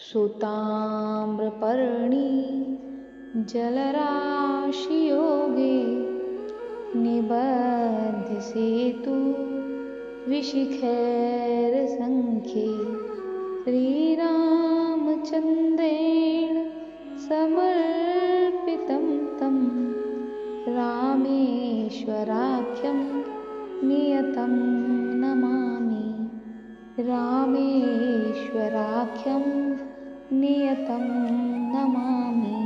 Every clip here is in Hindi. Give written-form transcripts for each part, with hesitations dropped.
सुताम्रपर्णी जलराशियोगे निबध्य सेतु विशिखैर्सङ्ख्ये श्रीरामचन्द्रेण समर्पितं तं रामेश्वराख्यं नियतं नमामि। रामेश्वराख्यं नियतं नमामि।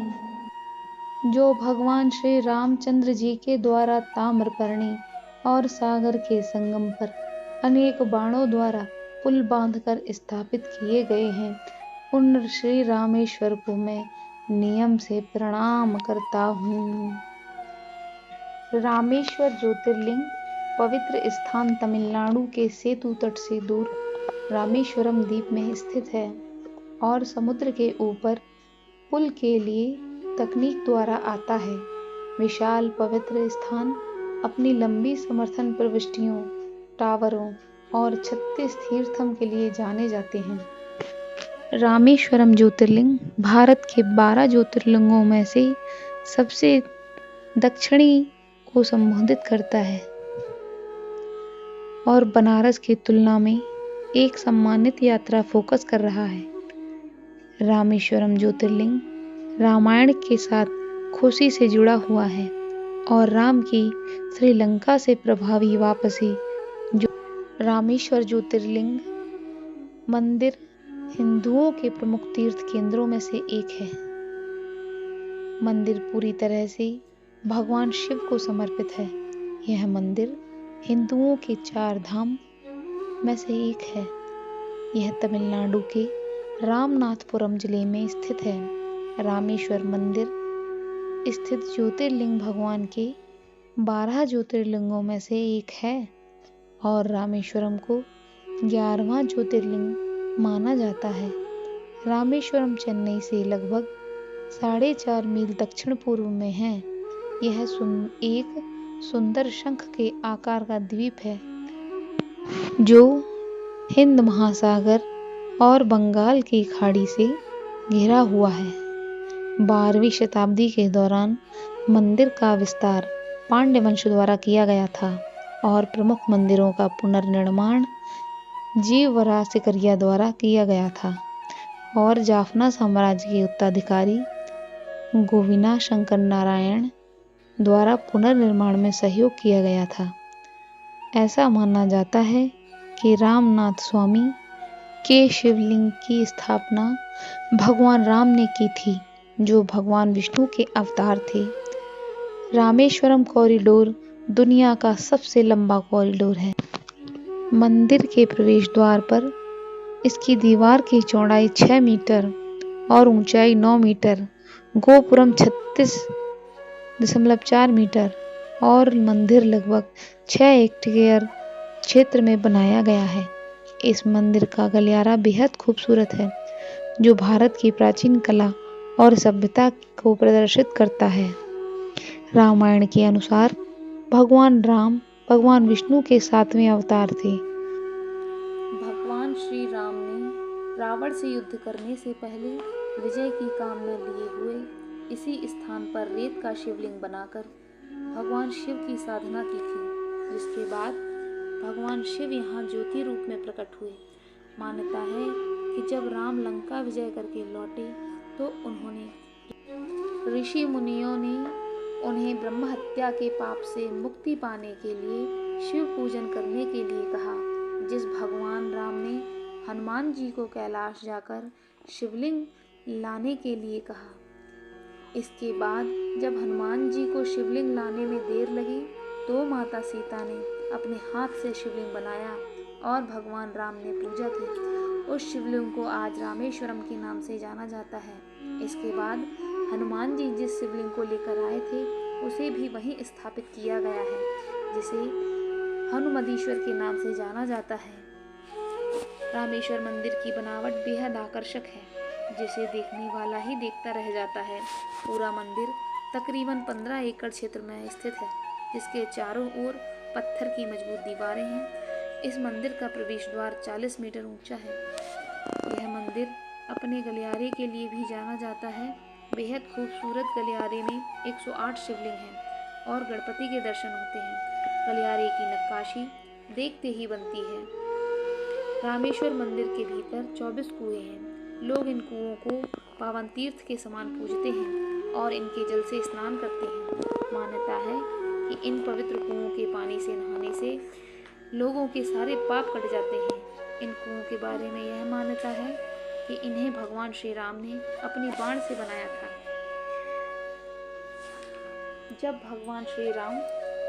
जो भगवान श्री रामचंद्र जी के द्वारा ताम्रपर्णी और सागर के संगम पर अनेक बाणों द्वारा पुल बांधकर स्थापित किए गए हैं, उन श्री रामेश्वर को मैं नियम से प्रणाम करता हूँ। रामेश्वर ज्योतिर्लिंग पवित्र स्थान तमिलनाडु के सेतु तट से दूर रामेश्वरम द्वीप में स्थित है और समुद्र के ऊपर पुल के लिए तकनीक द्वारा आता है। विशाल पवित्र स्थान अपनी लंबी समर्थन प्रविष्टियों, टावरों और 36 तीर्थम के लिए जाने जाते हैं। रामेश्वरम ज्योतिर्लिंग भारत के 12 ज्योतिर्लिंगों में से सबसे दक्षिणी को संबोधित करता है और बनारस की तुलना में एक सम्मानित यात्रा फोकस कर रहा है। रामेश्वरम ज्योतिर्लिंग रामायण के साथ खुशी से जुड़ा हुआ है और राम की श्रीलंका से प्रभावी वापसी। जो रामेश्वर ज्योतिर्लिंग मंदिर हिंदुओं के प्रमुख तीर्थ केंद्रों में से एक है। मंदिर पूरी तरह से भगवान शिव को समर्पित है। यह मंदिर हिंदुओं के 4 धाम में से एक है। यह तमिलनाडु के रामनाथपुरम जिले में स्थित है। रामेश्वर मंदिर स्थित ज्योतिर्लिंग भगवान के 12 ज्योतिर्लिंगों में से एक है और रामेश्वरम को 11वां ज्योतिर्लिंग माना जाता है। रामेश्वरम चेन्नई से लगभग 4.5 मील दक्षिण पूर्व में है। यह एक सुंदर शंख के आकार का द्वीप है जो हिंद महासागर और बंगाल की खाड़ी से घिरा हुआ है। 12वीं शताब्दी के दौरान मंदिर का विस्तार पांड्य वंश द्वारा किया गया था और प्रमुख मंदिरों का पुनर्निर्माण जीवराज सिकरिया द्वारा किया गया था और जाफना साम्राज्य के उत्तराधिकारी गोविना शंकर नारायण द्वारा पुनर्निर्माण में सहयोग किया गया था। ऐसा माना जाता है कि रामनाथ स्वामी के शिवलिंग की स्थापना भगवान राम ने की थी, जो भगवान विष्णु के अवतार थे। रामेश्वरम कॉरिडोर दुनिया का सबसे लंबा कॉरिडोर है। मंदिर के प्रवेश द्वार पर इसकी दीवार की चौड़ाई 6 मीटर और ऊंचाई 9 मीटर, गोपुरम 36.4 मीटर और मंदिर लगभग 6 हेक्टेयर क्षेत्र में बनाया गया है। इस मंदिर का गलियारा बेहद खूबसूरत है, जो भारत की प्राचीन कला और सभ्यता को प्रदर्शित करता है। रामायण के अनुसार भगवान राम भगवान विष्णु के 7वें अवतार थे। भगवान श्री राम ने रावण से युद्ध करने से पहले विजय की कामना लिए हुए इसी स्थान पर रेत का शिवलिंग बनाकर भगवान शिव की साधना की थी, जिसके बाद भगवान शिव यहाँ ज्योति रूप में प्रकट हुए। मान्यता है कि जब राम लंका विजय करके लौटे तो उन्होंने ऋषि मुनियों ने उन्हें ब्रह्म हत्या के पाप से मुक्ति पाने के लिए शिव पूजन करने के लिए कहा, जिस भगवान राम ने हनुमान जी को कैलाश जाकर शिवलिंग लाने के लिए कहा। इसके बाद जब हनुमान जी को शिवलिंग लाने में देर लगी तो माता सीता ने अपने हाथ से शिवलिंग बनाया और भगवान राम ने पूजा की। उस शिवलिंग को आज रामेश्वरम के नाम से जाना जाता है। इसके बाद हनुमान जी जिस शिवलिंग को लेकर आए थे उसे भी वहीं स्थापित किया गया है, जिसे हनुमदीश्वर के नाम से जाना जाता है। रामेश्वर मंदिर की बनावट बेहद आकर्षक है, जिसे देखने वाला ही देखता रह जाता है। पूरा मंदिर तकरीबन 15 एकड़ क्षेत्र में स्थित है, जिसके चारों ओर पत्थर की मजबूत दीवारें हैं। इस मंदिर का प्रवेश द्वार 40 मीटर ऊंचा है। यह मंदिर अपने गलियारे के लिए भी जाना जाता है। बेहद खूबसूरत गलियारे में 108 शिवलिंग हैं और गणपति के दर्शन होते हैं। गलियारे की नक्काशी देखते ही बनती है। रामेश्वर मंदिर के भीतर 24 कुएं हैं। लोग इन कुओं को पावन तीर्थ के समान पूजते हैं और इनके जल से स्नान करते हैं। मान्यता है कि इन पवित्र कुओं के पानी से नहाने से लोगों के सारे पाप कट जाते हैं। इन कुओं के बारे में यह मान्यता है कि इन्हें भगवान श्री राम ने अपनी बाण से बनाया था। जब भगवान श्री राम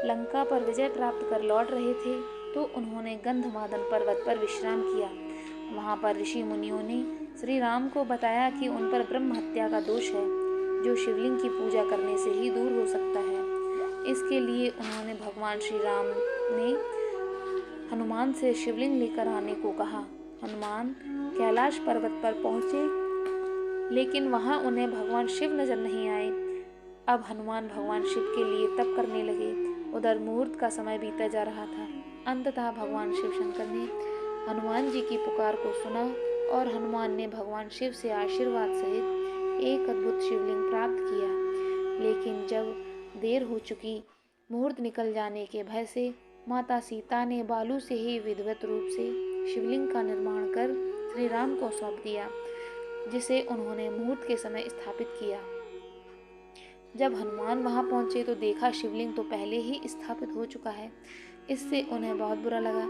लंका पर विजय प्राप्त कर लौट रहे थे तो उन्होंने गंधमादन पर्वत पर विश्राम किया। वहां पर ऋषि मुनियों ने श्री राम को बताया कि उन पर ब्रह्म हत्या का दोष है, जो शिवलिंग की पूजा करने से ही दूर हो सकता है। इसके लिए उन्होंने भगवान श्री राम ने हनुमान से शिवलिंग लेकर आने को कहा। हनुमान कैलाश पर्वत पर पहुंचे, लेकिन वहां उन्हें भगवान शिव नजर नहीं आए। अब हनुमान भगवान शिव के लिए तप करने लगे। उधर मुहूर्त का समय बीता जा रहा था। अंततः भगवान शिव शंकर ने हनुमान जी की पुकार को सुना और हनुमान ने भगवान शिव से आशीर्वाद सहित एक अद्भुत शिवलिंग प्राप्त किया। लेकिन जब देर हो चुकी, मुहूर्त निकल जाने के भय से माता सीता ने बालू से ही विधिवत रूप से शिवलिंग का निर्माण कर श्री राम को सौंप दिया, जिसे उन्होंने मुहूर्त के समय स्थापित किया। जब हनुमान वहां पहुंचे तो देखा शिवलिंग तो पहले ही स्थापित हो चुका है। इससे उन्हें बहुत बुरा लगा।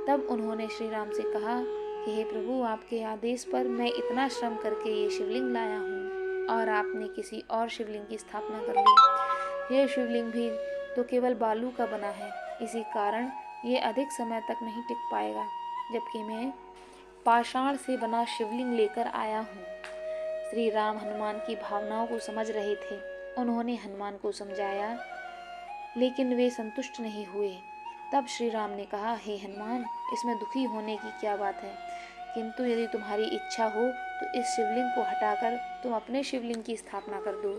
तब उन्होंने श्री राम से कहा कि हे प्रभु, आपके आदेश पर मैं इतना श्रम करके ये शिवलिंग लाया हूँ और आपने किसी और शिवलिंग की स्थापना कर ली। यह शिवलिंग भी तो केवल बालू का बना है, इसी कारण ये अधिक समय तक नहीं टिक पाएगा, जबकि मैं पाषाण से बना शिवलिंग लेकर आया हूँ। श्री राम हनुमान की भावनाओं को समझ रहे थे। उन्होंने हनुमान को समझाया, लेकिन वे संतुष्ट नहीं हुए। तब श्री राम ने कहा, हे हनुमान, इसमें दुखी होने की क्या बात है? किंतु यदि तुम्हारी इच्छा हो तो इस शिवलिंग को हटाकर तुम अपने शिवलिंग की स्थापना कर दो।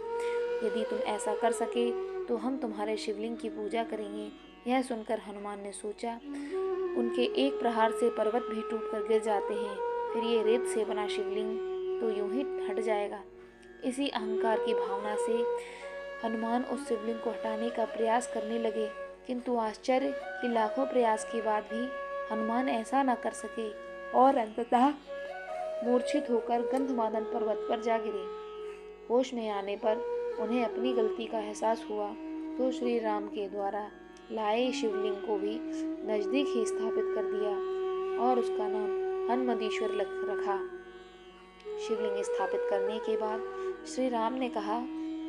यदि तुम ऐसा कर सके तो हम तुम्हारे शिवलिंग की पूजा करेंगे। यह सुनकर हनुमान ने सोचा, उनके एक प्रहार से पर्वत भी टूटकर गिर जाते हैं, फिर ये रेत से बना शिवलिंग तो यूं ही हट जाएगा। इसी अहंकार की भावना से हनुमान उस शिवलिंग को हटाने का प्रयास करने लगे, किंतु आश्चर्य कि लाखों प्रयास के बाद भी हनुमान ऐसा न कर सके और अंततः मूर्छित होकर गंधमादन पर्वत पर जा गिरे। होश में आने पर उन्हें अपनी गलती का एहसास हुआ तो श्री राम के द्वारा लाए शिवलिंग को भी नजदीक ही स्थापित कर दिया और उसका नाम हनुमंतीश्वर रखा। शिवलिंग स्थापित करने के बाद श्री राम ने कहा,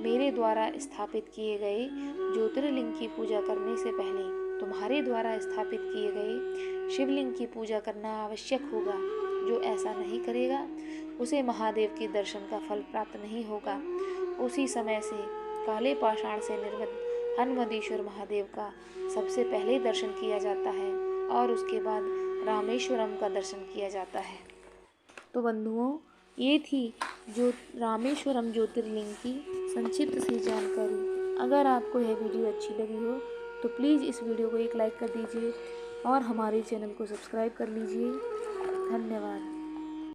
मेरे द्वारा स्थापित किए गए ज्योतिर्लिंग की पूजा करने से पहले तुम्हारे द्वारा स्थापित किए गए शिवलिंग की पूजा करना आवश्यक होगा। जो ऐसा नहीं करेगा उसे महादेव के दर्शन का फल प्राप्त नहीं होगा। उसी समय से काले पाषाण से निर्मित हनुमंतीश्वर महादेव का सबसे पहले दर्शन किया जाता है और उसके बाद रामेश्वरम का दर्शन किया जाता है। तो बंधुओं, ये थी जो रामेश्वरम ज्योतिर्लिंग की संक्षिप्त सी जानकारी। अगर आपको यह वीडियो अच्छी लगी हो तो प्लीज़ इस वीडियो को एक लाइक कर दीजिए और हमारे चैनल को सब्सक्राइब कर लीजिए। धन्यवाद।